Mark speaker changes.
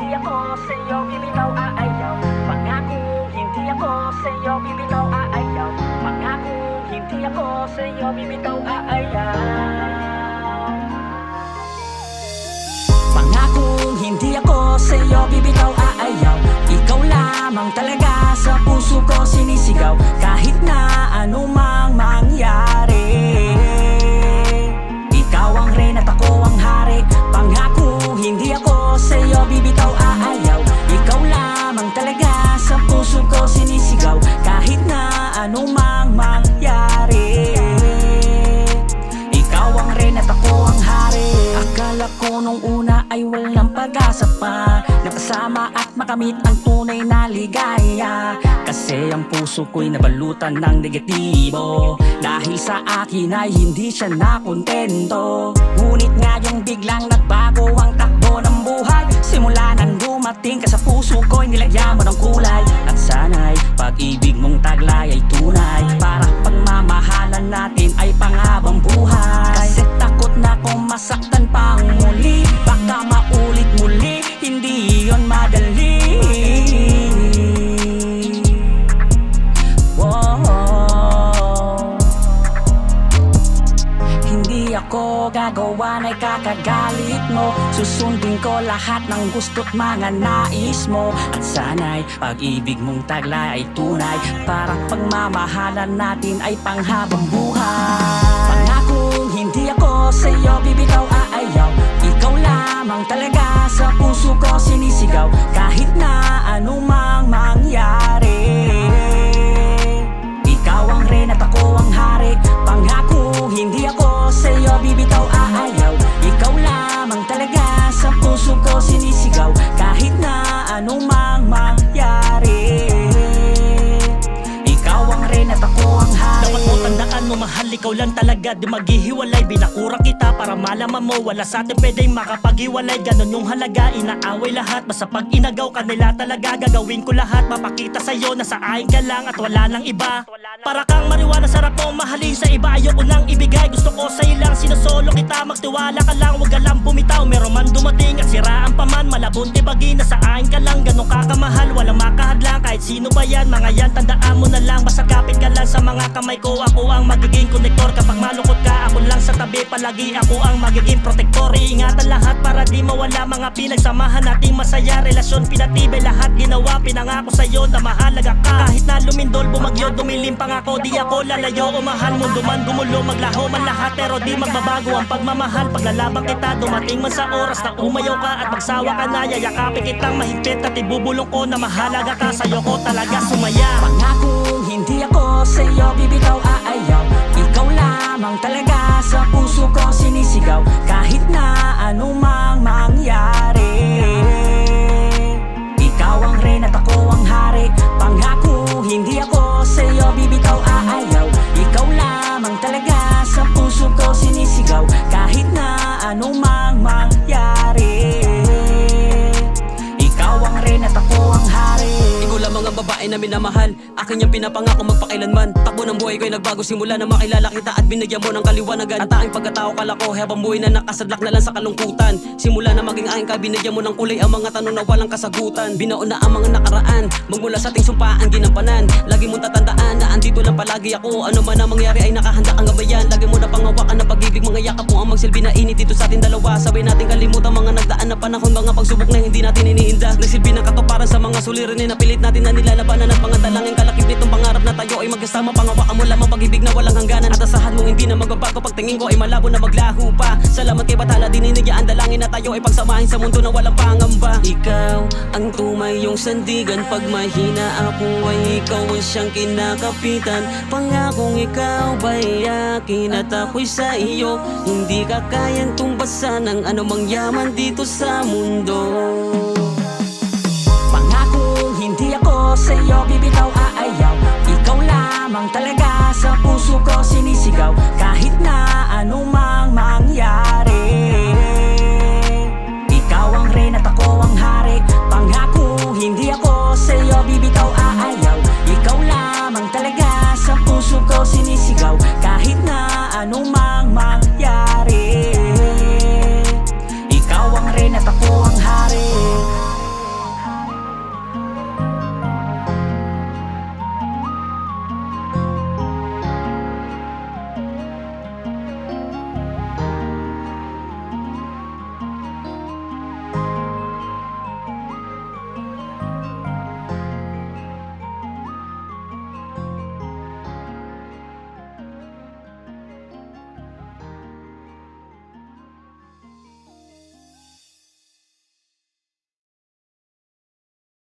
Speaker 1: hindi ako sa'yo bibitaw, aayaw. Pangako, hindi ako sa'yo bibitaw, aayaw. Pangako, hindi ako sa'yo bibitaw, aayaw. Pangako, hindi ako sa'yo bibitaw, aayaw. Ikaw lamang talaga sa puso ko sinisigaw, kahit na anumang mangyari. Ikaw ang reyna at ako ang hari. Pangako, hindi ako sa'yo bibitaw, aayaw. Ikaw lamang talaga sa puso ko sinisigaw, kahit na anumang mangyari. Ikaw ang reyna at ako ang hari. Akala ko nung una ay walang pag-asa pa na kasama at makamit ang tunay na ligaya. Kasi ang puso ko'y nabalutan ng negatibo, dahil sa akin ay hindi siya nakontento. Ngunit ngayong biglang nagbago ang takbo ng buhay. Simula nang dumating ka sa puso ko'y nilagyan mo ng kulay. At sana'y pag-ibig mong taglay ay tunay, para pagmamahalan natin ay panghabang buhay. Kasi takot na kung masaktan pang muli, baka maulit muli, hindi yon madali. Hindi ako gagawa na ikakagalit mo. Susundin ko lahat ng gusto't mga nais mo. At sana'y pag-ibig mong taglay ay tunay, para pagmamahalan natin ay panghabang buhay. Pangako, hindi ako sa'yo bibitaw, aayaw. Ikaw lamang talaga sa puso ko sinisigaw, kahit na anumang mangyari. Ikaw ang reyna at ako ang hari. Pangako, hindi ako sa'yo bibitaw, aayaw. Ikaw lamang talaga sa puso ko sinisigaw, kahit na anumang mangyari. Ikaw ang reyna at ako ang hari.
Speaker 2: Dapat mo tandaan mo, mahal, ikaw lang talaga, di maghihiwalay. Binakurang kita para malaman mo, wala sa atin pwedeng makapaghiwalay. Ganon yung halaga, inaaway lahat. Basta pag inagaw ka nila talaga, gagawin ko lahat. Mapakita sa'yo na sa akin ka lang at wala nang iba. Para kang marijuana, sarap mo mahalin sa iba. Ayoko nang ibigay, gusto ko sa'yo lang. Sinusolo kita, magtiwala ka lang, wag ka lang bumitaw. Meron man dumating at siraan pa man, malabon tibagi na sa akin ka lang. Ganon ka kamahal, walang makahadlang, kahit sino ba yan. Mga yan, tandaan mo na lang, basta kapit ka lang sa mga kamay ko. Ako ang magiging konektor, kapag malungkot ka, ako lang sa tabi. Palagi ako ang magiging protektor. Iingatan lahat para di mawala mga pinagsamahan nating masaya. Relasyon pinatibay, lahat ginawa, pinangako sa'yo na mahalaga ka. Kahit na lumindol, bumagyo, dumilim pangako, di ako lalayo o mahal. Mundo man gumulo, maglaho man lahat, pero di magbabago ang pagmamahal. Paglalabang kita, dumating man sa oras na umayaw ka at magsawa ka na, yayakapin kitang mahigpit at ibubulong ko na mahalaga ka. Sa'yo ko talaga sumaya.
Speaker 1: Pangako, hindi ako sa'yo bibitaw, aayaw. Ikaw lamang talaga sa puso ko sinisigaw, kahit na anumang mangyari. Ikaw ang reyna at ako ang hari. Pangako, hindi ako sa'yo bibitaw, aayaw. Ikaw lamang talaga sa puso ko sinisigaw, kahit na anumang mangyari. Ikaw ang reyna at ako ang hari.
Speaker 3: Ikaw lamang ang babae na minamahal, akin yung pinapangako magpakailanman. Takbo ng buhay ko'y nagbago simula na makilala kita at binigyan mo ng kaliwanagan. Ang tanging pagkatao kalako, habang buhay na nakasadlak na lang sa kalungkutan. Simula na maging aking ka, binigyan mo ng kulay ang mga tanong na walang kasagutan. Binaon na ang mga nakaraan, magmula sa ating sumpaan ginampanan. Lagi mong tatandaan na andito lang palagi ako, ano man ang mangyari ay nakahanda kang gabayan. Lagi mo na pangawakan na pag-ibig, mga yakap mo ang magsilbi na init dito sa ating dalawa. Sabay natin kalimutan mga nagdaan na panahon, mga pagsubok na hindi natin iniinda. Nagsilbi ng katuparan sa mga suliranin na pilit natin na nilalabanan. At mga dalangin kalakip nitong pangarap na tayo ay magkasama. Pangawakan mo lamang pag-ibig na walang hangganan, at asahan mo hindi na magbabago. Pagtingin ko ay malabo na maglaho pa. Salamat kay Bathala, dininigya ang dalangin na tayo ay pagsamahin sa mundo na walang pangamba. Ikaw ang tumayong sandigan, pag mahina ako ay ikaw ang siyang kinakapitan. Pangakong ikaw ba'y akin at ako'y sa iyo, hindi ka kayang tumbasan ng anumang yaman dito sa mundo.
Speaker 1: Pangako, hindi ako sa'yo bibitaw, aayaw. Ikaw lamang talaga sa puso ko sinisigaw, kahit na anumang mangyari. Ikaw ang reyna at ako ang hari. Pangako, hindi ako sa'yo bibitaw, aayaw. Ikaw lamang talaga sa puso ko sinisigaw, kahit na anumang mangyari.